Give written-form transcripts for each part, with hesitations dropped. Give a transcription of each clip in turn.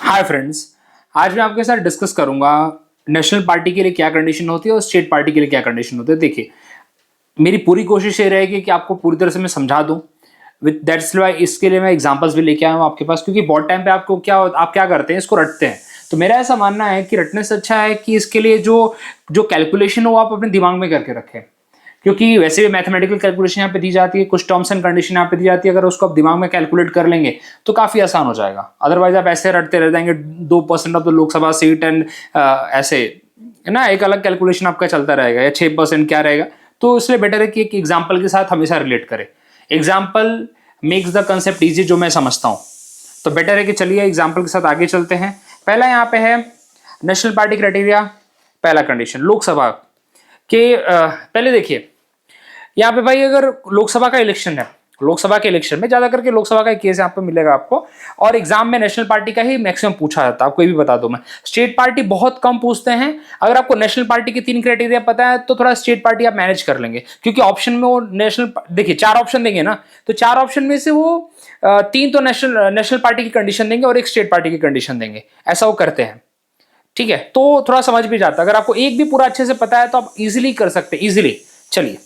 Hi friends, आज मैं आपके साथ डिस्कस करूंगा नेशनल पार्टी के लिए क्या कंडीशन होती है और स्टेट पार्टी के लिए क्या कंडीशन होती है। देखिए, मेरी पूरी कोशिश ये रहेगी कि आपको पूरी तरह से मैं समझा दूं। विद दैट्स वाई इसके लिए मैं एग्जांपल्स भी लेके आया हूं आपके पास, क्योंकि बहुत टाइम पे आपको आप क्या करते हैं, इसको रटते हैं। तो मेरा ऐसा मानना है कि रटने से अच्छा है कि इसके लिए जो जो कैलकुलेशन हो आप अपने दिमाग में करके रखें, क्योंकि वैसे भी मैथमेटिकल कैलकुलेशन यहाँ पे दी जाती है, कुछ टर्म्स एंड कंडीशन यहाँ पे दी जाती है। अगर उसको आप दिमाग में कैलकुलेट कर लेंगे तो काफी आसान हो जाएगा। अदरवाइज आप ऐसे रटते रह जाएंगे 2% of the Lok Sabha seat and ऐसे है ना, एक अलग कैलकुलेशन आपका चलता रहेगा, या 6% क्या रहेगा। तो इसलिए बेटर है कि एक एग्जाम्पल के साथ हमेशा रिलेट करें। Example makes the concept easy, जो मैं समझता हूँ। तो बेटर है कि चलिए एग्जाम्पल के साथ आगे चलते हैं। पहला यहाँ पे है नेशनल पार्टी क्राइटेरिया। पहला कंडीशन लोकसभा के पहले देखिए, यहाँ पे भाई अगर लोकसभा का इलेक्शन है, लोकसभा के इलेक्शन में ज्यादा करके लोकसभा का केस यहाँ पे मिलेगा आपको, और एग्जाम में नेशनल पार्टी का ही मैक्सिमम पूछा जाता है। आपको ये भी बता दूं मैं, स्टेट पार्टी बहुत कम पूछते हैं। अगर आपको नेशनल पार्टी के 3 क्राइटेरिया पता है तो थोड़ा स्टेट पार्टी आप मैनेज कर लेंगे, क्योंकि ऑप्शन में वो नेशनल, देखिए 4 ऑप्शन देंगे ना, तो 4 ऑप्शन में से वो 3 तो नेशनल पार्टी की कंडीशन देंगे और 1 स्टेट पार्टी की कंडीशन देंगे। ऐसा वो करते हैं, ठीक है। तो थोड़ा समझ भी जाता है। अगर आपको एक भी पूरा अच्छे से पता है तो आप इजिली कर सकते हैं, इजिली। चलिए,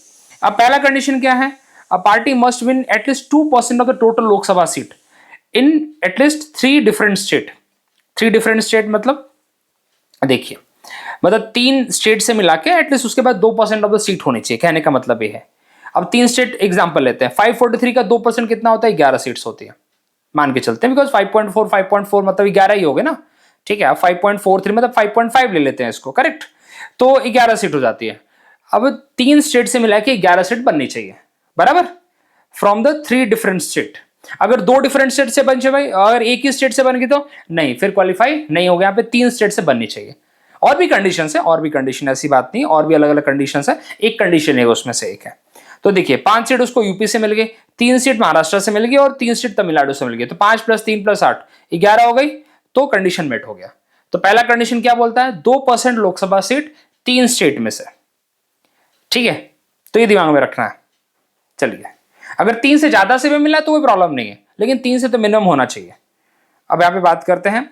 अब पहला कंडीशन क्या है? A party must win at least 2% of the total Lok Sabha seat in at least 3 different state. 3 different state मतलब देखिए, मतलब 3 स्टेट से मिला के एटलीस्ट उसके बाद 2% ऑफ द सीट होनी चाहिए। कहने का मतलब ये है, अब 3 स्टेट एग्जांपल लेते हैं। 543 का 2% कितना होता है? 11 सीट्स होती है, मान के चलते हैं, बिकॉज 5.4 मतलब 11 ही हो गए ना, ठीक है। अब 5.43 मतलब 5.5 ले लेते हैं इसको, करेक्ट। तो 11 सीट हो जाती है। अब 3 स्टेट से मिला के 11 सीट बननी चाहिए, बराबर, फ्रॉम द 3 डिफरेंट स्टेट। अगर 2 डिफरेंट स्टेट से बन जाए भाई, अगर एक ही स्टेट से बन गई तो नहीं, फिर क्वालिफाई नहीं हो गया। यहाँ पे 3 स्टेट से बननी चाहिए। और भी कंडीशन है, और भी कंडीशन, ऐसी बात नहीं, और भी अलग अलग कंडीशन है। एक कंडीशन है उसमें से एक है। तो देखिए, 5 सीट उसको यूपी से मिल गई, 3 सीट महाराष्ट्र से मिल गई और 3 सीट तमिलनाडु से मिल गई। तो 5 + 3 + 8 11 हो गई। तो कंडीशन मेट हो गया। तो पहला कंडीशन क्या बोलता है? 2% लोकसभा सीट 3 स्टेट में से, ठीक है। तो ये दिमाग में रखना है। चलिए, अगर 3 से ज्यादा से भी मिला तो कोई प्रॉब्लम नहीं है, लेकिन 3 से तो मिनिमम होना चाहिए। अब यहां पे बात करते हैं,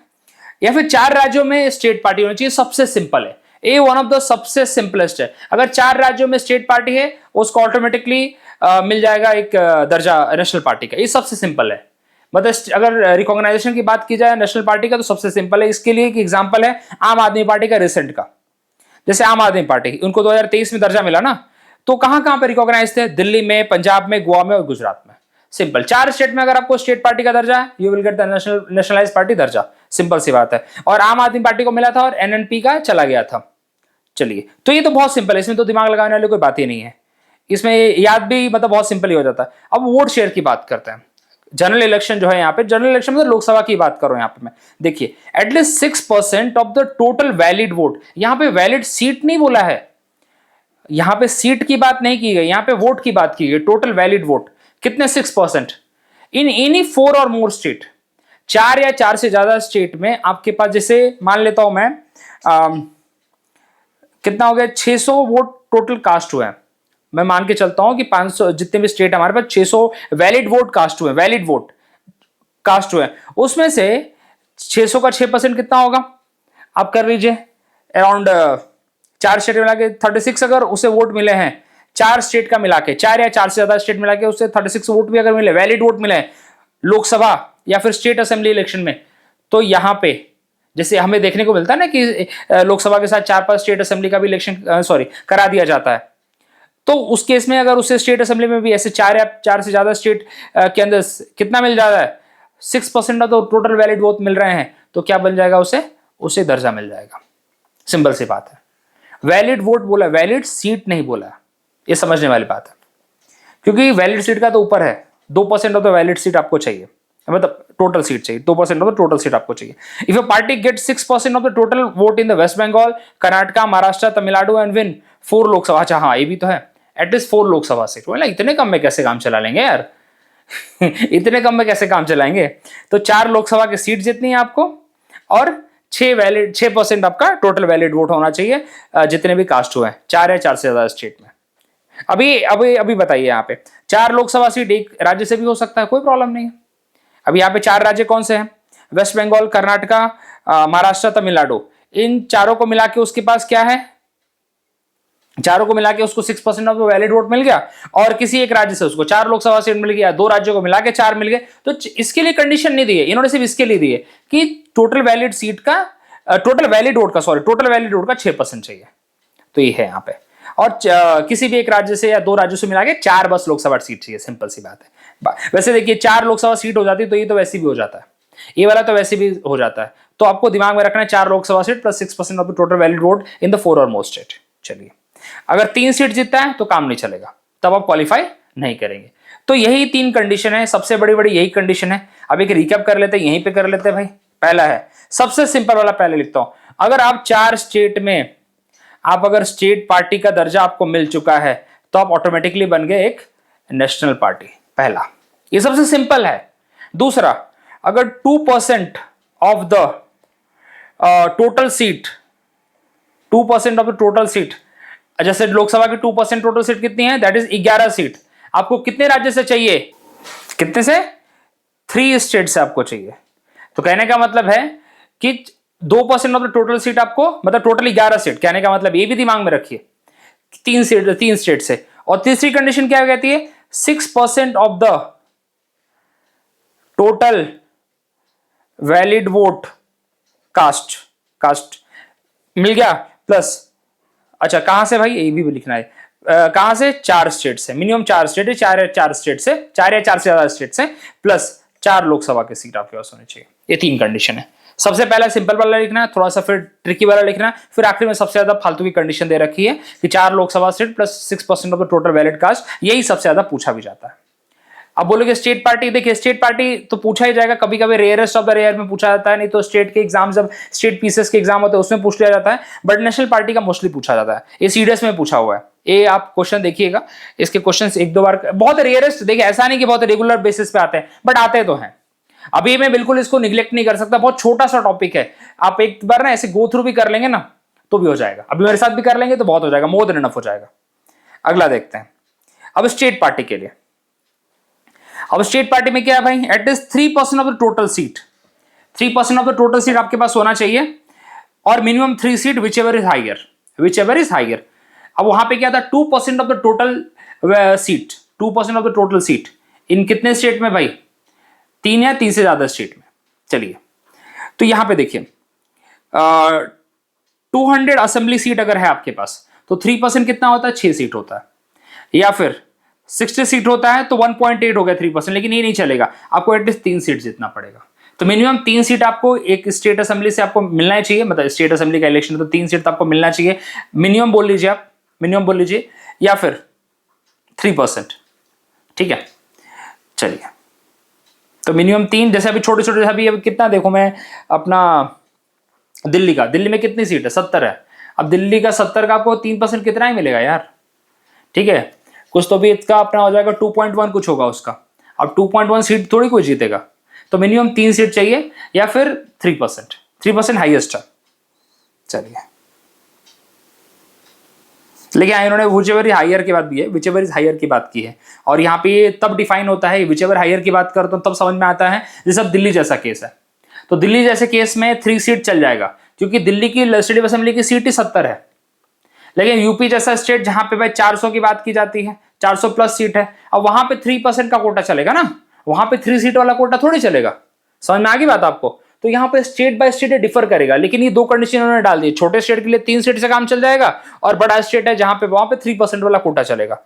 या फिर 4 राज्यों में स्टेट पार्टी होनी चाहिए। सबसे सिंपल है, ए वन ऑफ द सबसे सिंपलेस्ट है। अगर 4 राज्यों में स्टेट पार्टी है, उसको ऑटोमेटिकली मिल जाएगा एक दर्जा नेशनल पार्टी का। ये सबसे सिंपल है। मतलब अगर रिकॉग्नाइजेशन की बात की जाए नेशनल पार्टी का, तो सबसे सिंपल है। इसके लिए एक एग्जांपल है आम आदमी पार्टी का रिसेंट का। जैसे आम आदमी पार्टी, उनको 2023 में दर्जा मिला ना, तो कहां कहां पे रिकॉग्नाइज थे? दिल्ली में, पंजाब में, गोवा में और गुजरात में। सिंपल, 4 स्टेट में अगर आपको स्टेट पार्टी का दर्जा है, you will get the nationalise party दर्जा। सिंपल सी बात है। और आम आदमी पार्टी को मिला था और एनएनपी का चला गया था। चलिए, तो ये तो बहुत सिंपल है, इसमें तो दिमाग लगाने वाली कोई बात ही नहीं है। इसमें याद भी मतलब बहुत सिंपल ही हो जाता है। अब वोट शेयर की बात करते हैं। जनरल इलेक्शन जो है, यहाँ पे जनरल इलेक्शन में लोकसभा की बात करो। यहाँ पे मैं देखिए, at least 6% of the total valid vote. यहाँ पे वैलिड सीट नहीं बोला है, यहाँ पे सीट की बात नहीं की गई, यहाँ पे वोट की बात की गई। टोटल वैलिड वोट कितने? 6% इन एनी 4 और मोर स्टेट। 4 या 4 से ज्यादा स्टेट में आपके पास, जैसे मान लेता हूं मैं, कितना हो गया? 600 वोट टोटल कास्ट हुए हैं। मैं मान के चलता हूं कि 500 जितने भी स्टेट हमारे पास 600 वैलिड वोट कास्ट हुए, वैलिड वोट कास्ट हुए। उसमें से 600 का 6% कितना होगा? आप कर लीजिए, अराउंड 4 स्टेट मिला के 36। अगर उसे वोट मिले हैं 4 स्टेट का मिला के, 4 या 4 से ज्यादा स्टेट मिला के उसे 36 वोट भी अगर मिले, वैलिड वोट मिले लोकसभा या फिर स्टेट असेंबली इलेक्शन में, तो यहां पे जैसे हमें देखने को मिलता है ना कि लोकसभा के साथ 4-5 स्टेट असेंबली का भी इलेक्शन करा दिया जाता है। तो उस केस में अगर उसे स्टेट असेंबली में भी ऐसे 4 या 4 से ज्यादा स्टेट के अंदर कितना मिल जाता है? 6% of the total valid vote मिल रहे हैं, तो क्या बन जाएगा? उसे दर्जा मिल जाएगा। सिंपल सी बात है। वैलिड वोट बोला, वैलिड सीट नहीं बोला। ये समझने वाली बात है, क्योंकि वैलिड सीट का तो ऊपर है। 2% ऑफ द वैलिड सीट आपको चाहिए, मतलब टोटल सीट चाहिए। 2% ऑफ द टोटल सीट आपको चाहिए। If a party get 6% of the total vote in the West Bengal, Karnataka, Maharashtra, Tamil Nadu and win 4 Lok Sabha. अच्छा हाँ, ये भी तो है, एटलीस्ट 4 लोकसभा सीट। बोला इतने कम में कैसे काम चला लेंगे यार इतने कम में कैसे काम चलाएंगे? तो 4 लोकसभा की सीट जितनी है आपको, और 6% आपका टोटल वैलिड वोट होना चाहिए जितने भी कास्ट हुए हैं 4 या 4 से ज्यादा स्टेट में। अभी अभी अभी बताइए, यहाँ पे 4 लोकसभा सीट एक राज्य से भी हो सकता है, कोई प्रॉब्लम नहीं है। अभी यहाँ पे 4 राज्य कौन से हैं? वेस्ट बंगाल, कर्नाटका, महाराष्ट्र, तमिलनाडु, इन चारों को मिला के उसके पास क्या है, चारों को मिला के उसको 6% ऑफ वैलिड वोट मिल गया, और किसी एक राज्य से उसको 4 लोकसभा सीट मिल गया, 2 राज्यों को मिला के 4 मिल गए। तो इसके लिए कंडीशन नहीं दी है इन्होंने, सिर्फ इसके लिए दी है कि टोटल वैलिड सीट का, टोटल वैलिड वोट का 6% चाहिए। तो ये है यहाँ पे, और किसी भी एक राज्य से या 2 राज्यों से मिला के 4 बस लोकसभा सीट चाहिए, सिंपल सी बात है। वैसे देखिए 4 लोकसभा सीट हो जाती तो ये तो वैसे भी हो जाता है, ये वाला तो वैसे भी हो जाता है। तो आपको दिमाग में रखना है 4 Lok Sabha seat plus 6% of the total valid vote in the 4 और मोर स्टेट। चलिए, अगर 3 सीट जीतता है तो काम नहीं चलेगा, तब आप क्वालिफाई नहीं करेंगे। तो यही 3 कंडीशन है, सबसे बड़ी बड़ी यही कंडीशन है। अब एक रिकैप कर लेते हैं, यहीं पे कर लेते हैं भाई। पहला है सबसे सिंपल वाला, पहले लिखता हूं, अगर आप 4 स्टेट में अगर स्टेट पार्टी का दर्जा आपको मिल चुका है तो आप ऑटोमेटिकली बन गए एक नेशनल पार्टी। पहला, ये सबसे सिंपल है। दूसरा, अगर 2% of the total seat, 2% of the total seat, जैसे लोकसभा की 2% टोटल सीट कितनी है, दैट इज 11 सीट। आपको कितने राज्य से चाहिए, कितने से, 3 स्टेट से आपको चाहिए। तो कहने का मतलब है कि 2% ऑफ द टोटल सीट आपको, मतलब टोटल 11 सीट, कहने का मतलब ये भी दिमाग में रखिए, 3 स्टेट से। और तीसरी कंडीशन क्या कहती है, 6% of the total valid vote cast मिल गया, प्लस, अच्छा कहां से भाई, ये भी लिखना है, कहां से, 4 स्टेट से, मिनिमम 4 स्टेट है, 4 स्टेट से, 4 या 4 से ज्यादा स्टेट से, प्लस 4 लोकसभा के सीट आपके पास होनी चाहिए। ये 3 कंडीशन है। सबसे पहला सिंपल वाला लिखना है, थोड़ा सा फिर ट्रिकी वाला लिखना है, फिर आखिर में सबसे ज्यादा फालतू की कंडीशन दे रखी है कि 4 Lok Sabha seat plus 6% of the total valid cast, यही सबसे ज्यादा पूछा भी जाता है। अब बोलोगे स्टेट पार्टी, देखिए स्टेट पार्टी तो पूछा ही जाएगा, कभी कभी रेयरेस्ट ऑफ द रेयर में पूछा जाता है, नहीं तो स्टेट के एग्जाम, जब स्टेट पीसेस के एग्जाम होते हैं उसमें पूछ लिया जाता है, बट नेशनल पार्टी का मोस्टली पूछा जाता है। ये सीडीएस में पूछा हुआ है, ये आप क्वेश्चन देखिएगा, इसके क्वेश्चंस 1-2 बार, बहुत रेयरेस्ट, देखिए ऐसा नहीं कि बहुत रेगुलर बेसिस पे आते हैं, बट आते तो हैं। अभी मैं बिल्कुल इसको निग्लेक्ट नहीं कर सकता, बहुत छोटा सा टॉपिक है, आप एक बार ना ऐसे गो थ्रू भी कर लेंगे ना तो भी हो जाएगा, अभी मेरे साथ भी कर लेंगे तो बहुत हो जाएगा, मोर देन इनफ हो जाएगा। अगला देखते हैं, अब स्टेट पार्टी के लिए। अब स्टेट पार्टी में क्या है भाई, at least 3% of the total seat, 3% of the total seat आपके पास होना चाहिए, और minimum 3 seat whichever is higher. अब वहां पे क्या था, 2% of the total seat, 2% of the total seat इन कितने स्टेट में भाई, 3 या 3 से ज्यादा स्टेट में। चलिए, तो यहां पे देखिए 200 असेंबली सीट अगर है आपके पास तो 3% कितना होता है, 6 सीट होता है, या फिर 60 सीट होता है तो 1.8 हो गया 3%, लेकिन ये नहीं चलेगा, आपको एटलीस्ट 3 सीट जीतना पड़ेगा। तो मिनिमम 3 सीट आपको एक स्टेट असेंबली से आपको मिलना ही चाहिए, मतलब स्टेट असेंबली का इलेक्शन तो 3 सीट तो आपको मिलना चाहिए, मिनिमम बोल लीजिए आप, मिनिमम बोल लीजिए, या फिर 3%, ठीक है। चलिए, तो मिनिमम 3, जैसे अभी छोटे छोटे, अभी कितना देखो मैं अपना दिल्ली में कितनी सीट है, 70 है। अब दिल्ली का 70 का आपको 3% कितना ही मिलेगा यार, ठीक है, कुछ तो भी इसका अपना हो जाएगा, 2.1 कुछ होगा उसका। अब 2.1 सीट थोड़ी कोई जीतेगा, तो मिनिमम 3 सीट चाहिए, या फिर 3% हाईएस्ट है। चलिए, लेकिन इन्होंने विचएवर इज हायर की बात की है, विचएवर इज हायर की बात की है, और यहाँ पे तब डिफाइन होता है, विचएवर हायर की बात करते हो तब समझ में आता है, जैसे अब दिल्ली जैसा केस है, तो दिल्ली जैसे केस में 3 सीट चल जाएगा, क्योंकि दिल्ली की लेजिस्लेटिव असेंबली की सीट ही 70 है। लेकिन यूपी जैसा स्टेट जहां पे भाई 400 की बात की जाती है, 400 प्लस सीट है, अब वहां पे 3% का कोटा चलेगा ना, वहां पे 3 सीट वाला कोटा थोड़ी चलेगा। समझ में आ गई बात आपको? तो यहाँ पे स्टेट बाय स्टेट डिफर करेगा, लेकिन ये 2 कंडीशन उन्होंने डाल दी, छोटे स्टेट के लिए 3 सीट से काम चल जाएगा, और बड़ा स्टेट है जहां पे वहां पे 3% वाला कोटा चलेगा,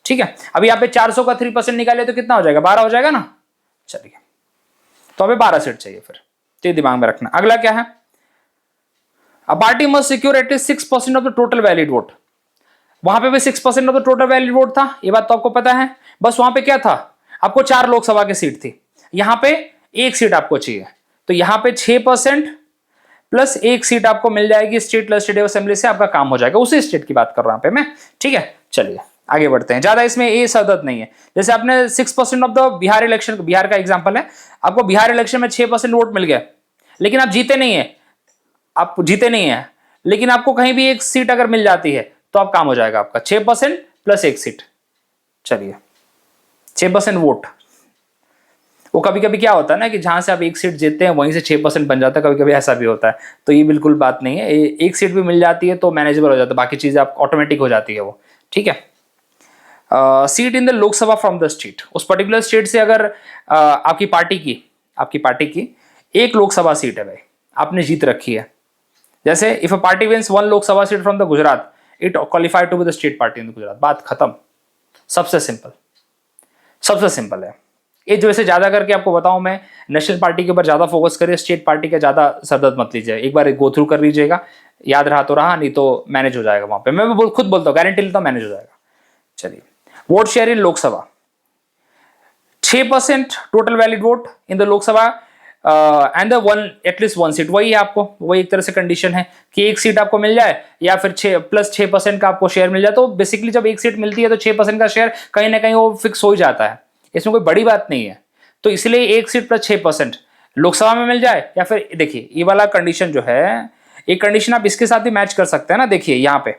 ठीक है। अब यहाँ पे 400 का 3% निकाले तो कितना हो जाएगा, 12 हो जाएगा ना। चलिए, तो अभी 12 सीट चाहिए फिर, तो दिमाग में रखना। अगला क्या है, A party must secure at least 6% of the total valid vote। वहां पे भी 6% of the total valid vote था, ये बात तो आपको पता है। बस वहां पे क्या था, आपको 4 लोकसभा की सीट थी, यहां पे 1 सीट आपको चाहिए, तो यहां पे 6% प्लस 1 सीट आपको मिल जाएगी स्टेट लेजिस्लेटिव असेंबली से, आपका काम हो जाएगा। उसी स्टेट की बात कर रहा हूं पे मैं, ठीक है। चलिए आगे बढ़ते हैं, ज्यादा इसमें ये सदत नहीं है। जैसे आपने 6% of the Bihar election, Bihar का एग्जाम्पल है, आपको बिहार इलेक्शन में 6% वोट मिल गया, लेकिन आप जीते नहीं है, लेकिन आपको कहीं भी 1 सीट अगर मिल जाती है तो आप काम हो जाएगा आपका, 6% प्लस 1 सीट। चलिए 6% वोट, वो कभी कभी क्या होता है ना कि जहां से आप एक सीट जीतते हैं वहीं से 6% बन जाता है, कभी कभी ऐसा भी होता है। तो ये बिल्कुल बात नहीं है, एक सीट भी मिल जाती है तो मैनेजेबल हो जाता है, बाकी चीजें आप ऑटोमेटिक हो जाती है वो, ठीक है। Seat in the Lok Sabha from the state, उस पर्टिकुलर स्टेट से अगर आपकी पार्टी की एक लोकसभा सीट है भाई, आपने जीत रखी है। जैसे if a party wins one Lok Sabha seat from the Gujarat, it qualified to be the state party in the Gujarat, बात खत्म। सबसे सिंपल, सबसे सिंपल है ये। जो ऐसे ज्यादा करके आपको बताऊं मैं, नेशनल पार्टी के ऊपर ज्यादा फोकस करिए, स्टेट पार्टी का ज्यादा सरदर्द मत लीजिए, एक बार गो थ्रू कर लीजिएगा, याद रहा तो रहा, नहीं तो मैनेज हो जाएगा वहां पे। मैं खुद बोलता हूँ, गारंटी लेता हूँ मैनेज हो जाएगा। चलिए, vote share in Lok Sabha 6% total valid vote in the Lok Sabha and the one at least one seat, वही है आपको, वही एक तरह से कंडीशन है कि एक सीट आपको मिल जाए या फिर 6% का आपको शेयर मिल जाए। तो बेसिकली जब एक सीट मिलती है तो 6% का शेयर कहीं ना कहीं वो फिक्स हो ही जाता है, इसमें कोई बड़ी बात नहीं है। तो इसलिए एक सीट प्लस 6% लोकसभा में मिल जाए, या फिर देखिए ये वाला कंडीशन जो है, एक कंडीशन आप इसके साथ भी मैच कर सकते हैं ना। देखिए यहाँ पे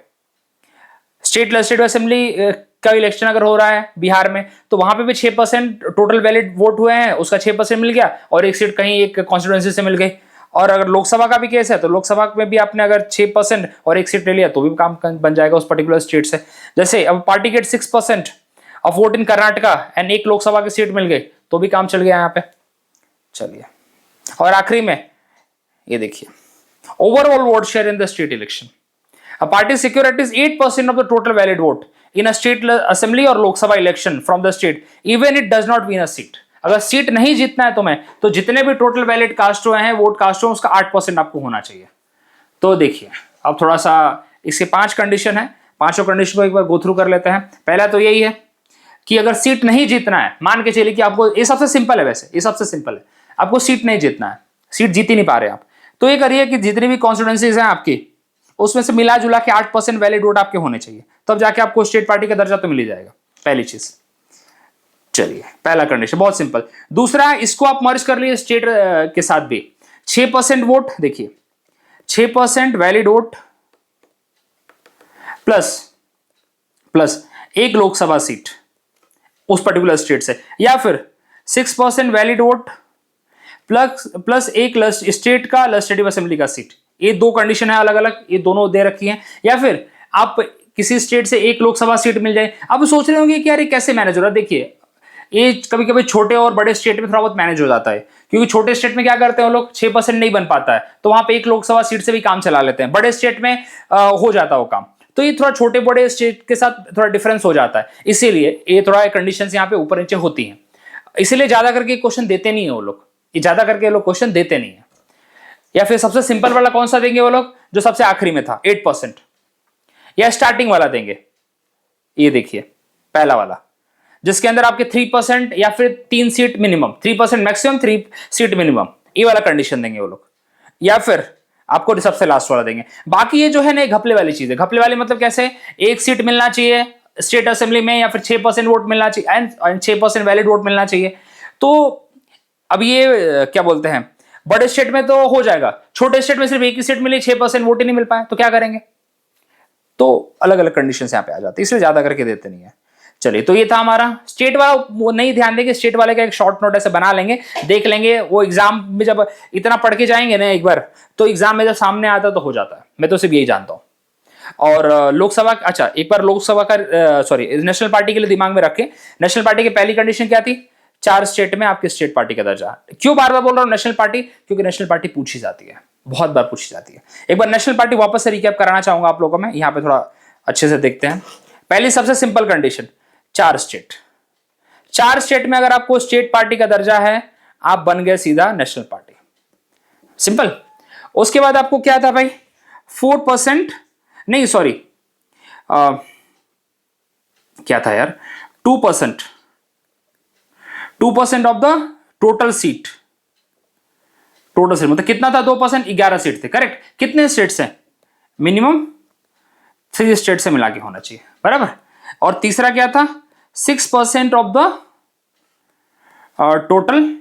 स्टेट लेजिस्लेटिव असेंबली का इलेक्शन अगर हो रहा है बिहार में, तो वहां पे भी 6% टोटल वैलिड वोट हुए हैं, उसका 6% मिल गया, और एक सीट कहीं एक कॉन्स्टिट्यूएंसी से मिल गई। और अगर लोकसभा का भी केस है तो लोकसभा में भी आपने अगर 6% और एक सीट ले लिया तो भी काम बन जाएगा उस पर्टिकुलर स्टेट से। जैसे अब party get 6% of vote in Karnataka and एक लोकसभा की सीट मिल गई तो भी काम चल गया यहाँ पे। चलिए, और आखिरी में ये देखिए, overall vote share in the state election, a party secure at least 8% of the total valid vote in a state assembly or Lok Sabha election from the state, even it does not win a seat। अगर seat नहीं जीतना है तुम्हें तो जितने भी total valid cast हुए हैं, वोट कास्ट हुए, उसका 8% आपको होना चाहिए। तो देखिए, अब थोड़ा सा इसके 5 कंडीशन है, पांचों कंडीशन को एक बार गो थ्रू कर लेते हैं। पहला तो यही है कि अगर सीट नहीं जीतना है, मान के चलिए कि आपको, ये सबसे सिंपल है, वैसे ये सबसे सिंपल है, आपको सीट नहीं जीतना है, सीट जीत ही नहीं पा रहे आप, तो ये करिए कि जितनी भी कॉन्स्टिट्यूएंसीज हैं आपकी, उसमें से मिला जुला के 8% वैलिड वोट आपके होने चाहिए, तब जाके आपको स्टेट पार्टी का दर्जा तो मिल ही जाएगा, पहली चीज। चलिए, पहला कंडीशन बहुत सिंपल। दूसरा, इसको आप मर्ज कर लिए स्टेट के साथ भी, 6% वोट, देखिए 6% वैलिड वोट प्लस एक लोकसभा सीट उस पर्टिकुलर स्टेट से, या फिर 6% वैलिड वोट प्लस एक स्टेट का लेजिस्लेटिव असेंबली का सीट। ये 2 कंडीशन है अलग अलग, ये दोनों दे रखी हैं। या फिर आप किसी स्टेट से एक लोकसभा सीट मिल जाए। आप सोच रहे होंगे कि यार ये कैसे मैनेज हो रहा है। देखिए, ये कभी कभी छोटे और बड़े स्टेट में थोड़ा बहुत मैनेज हो जाता है, क्योंकि छोटे स्टेट में क्या करते हैं वो लोग, 6% नहीं बन पाता है तो वहां पे एक लोकसभा सीट से भी काम चला लेते हैं। बड़े स्टेट में हो जाता है वो काम, तो ये थोड़ा छोटे बड़े स्टेट के साथ थोड़ा डिफरेंस हो जाता है, इसीलिए ये थोड़ा कंडीशन यहाँ पे ऊपर नीचे होती हैं। इसीलिए ज्यादा करके क्वेश्चन देते नहीं है वो लोग, ये ज्यादा करके लोग क्वेश्चन देते नहीं है। या फिर सबसे सिंपल वाला कौन सा देंगे वो लोग, जो सबसे आखिरी में था 8%, या स्टार्टिंग वाला देंगे, ये देखिए पहला वाला, जिसके अंदर आपके 3% या फिर 3 seat minimum, 3% maximum 3 seat minimum, ये वाला कंडीशन देंगे वो लोग। या फिर आपको सबसे लास्ट वाला देंगे। बाकी ये जो है ना घपले वाली चीज है। घपले वाली मतलब कैसे, एक सीट मिलना चाहिए स्टेट असेंबली में, या फिर 6% वोट मिलना चाहिए एंड 6% वैलिड वोट मिलना चाहिए। तो अब ये क्या बोलते हैं, बड़े स्टेट में तो हो जाएगा, छोटे स्टेट में सिर्फ एक ही सीट मिली, 6% वोट ही नहीं मिल पाए, तो क्या करेंगे। तो अलग अलग कंडीशन यहाँ पे आ जाती है, इसलिए ज्यादा करके देते नहीं है। चलिए, तो ये था हमारा स्टेट वाला। वो नहीं ध्यान देंगे, स्टेट वाले का एक शॉर्ट नोट ऐसे बना लेंगे, देख लेंगे, वो एग्जाम में जब इतना पढ़ के जाएंगे ना एक बार, तो एग्जाम में जब सामने आता है तो हो जाता है। मैं तो सिर्फ यही जानता हूँ। और लोकसभा, अच्छा एक बार लोकसभा का सॉरी नेशनल पार्टी के लिए दिमाग में रखें। नेशनल पार्टी की पहली कंडीशन क्या थी, 4 स्टेट में आपके स्टेट पार्टी का दर्जा। क्यों बार बार बोल रहा हूं नेशनल पार्टी, क्योंकि नेशनल पार्टी पूछी जाती है, बहुत बार पूछी जाती है। एक बार नेशनल पार्टी वापस से रिकैप कराना चाहूंगा आप लोगों में, यहां पे थोड़ा अच्छे से देखते हैं। पहली सबसे सिंपल कंडीशन, 4 स्टेट में अगर आपको स्टेट पार्टी का दर्जा है, आप बन गए सीधा नेशनल पार्टी, सिंपल। उसके बाद आपको क्या था भाई, 4% नहीं सॉरी क्या था यार, 2% ऑफ द टोटल सीट मतलब कितना था, 2%, 11 सीट थे, करेक्ट। कितने स्टेट से, मिनिमम 3 स्टेट से मिला के होना चाहिए, बराबर। और तीसरा क्या था, 6% of the total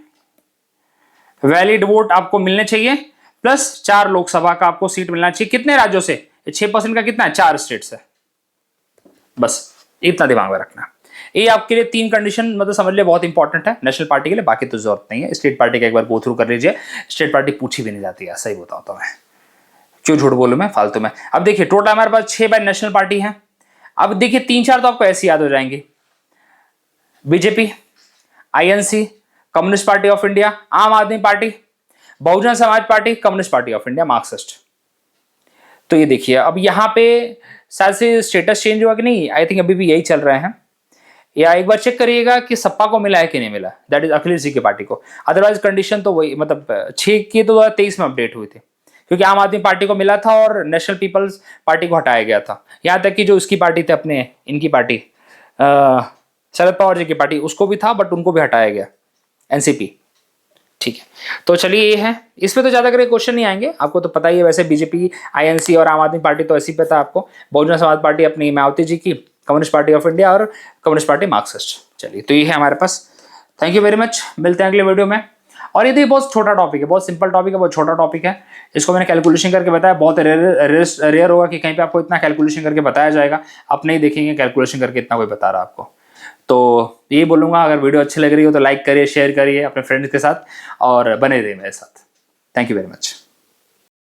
valid vote आपको मिलने चाहिए, प्लस 4 लोकसभा का आपको सीट मिलना चाहिए। कितने राज्यों से, 6% का कितना है, 4 स्टेट से, बस इतना दिमाग में रखना। ये आपके लिए 3 कंडीशन मतलब समझ लिए बहुत इंपॉर्टेंट है नेशनल पार्टी के लिए, बाकी तो जरूरत नहीं है। स्टेट पार्टी का एक बार गो थ्रू कर लीजिए, स्टेट पार्टी पूछी भी नहीं जाती है, सही बताता हूं मैं, क्यों झूठ बोलूं मैं फालतू में। अब देखिए टोटल हमारे पास 6 बार नेशनल पार्टी है। अब देखिए 3-4 तो आपको ऐसे याद हो जाएंगे, BJP, INC, communist party of India, आम आदमी party, Bahujan Samaj party, communist party of India, Marxist. तो ये देखिए अब यहाँ पे शायद से स्टेटस चेंज हुआ कि नहीं, आई थिंक अभी भी यही चल रहे हैं, या एक बार चेक करिएगा कि सपा को मिला है कि नहीं मिला, दैट इज अखिलेश जी की पार्टी को। अदरवाइज कंडीशन तो वही, मतलब 6 की तो 2023 में अपडेट हुई थी, क्योंकि आम आदमी पार्टी को मिला था और नेशनल पीपल्स पार्टी को हटाया गया था। यहाँ तक कि जो उसकी पार्टी थी अपने इनकी पार्टी शरद पवार जी की पार्टी, उसको भी था बट उनको भी हटाया गया, एनसीपी। ठीक है, तो चलिए ये है, इस पे तो ज्यादा करे क्वेश्चन नहीं आएंगे, आपको तो पता ही है। वैसे बीजेपी, आईएनसी और आम आदमी पार्टी तो ऐसी पे था आपको, बहुजन समाज पार्टी अपनी मायावती जी की, कम्युनिस्ट पार्टी ऑफ इंडिया और कम्युनिस्ट पार्टी मार्क्सिस्ट। चलिए तो ये है हमारे पास। थैंक यू वेरी मच, मिलते हैं अगले वीडियो में। और ये देखिए बहुत छोटा टॉपिक है, बहुत सिंपल टॉपिक है, बहुत छोटा टॉपिक है। इसको मैंने कैलकुलेशन करके बताया, बहुत रेयर होगा कि कहीं पे आपको इतना कैलकुलेशन करके बताया जाएगा, आप नहीं देखेंगे कैलकुलेशन करके इतना कोई बता रहा आपको। तो ये बोलूँगा, अगर वीडियो अच्छी लग रही हो तो लाइक करिए, शेयर करिए अपने फ्रेंड्स के साथ और बने रहिए मेरे साथ। Thank you very much.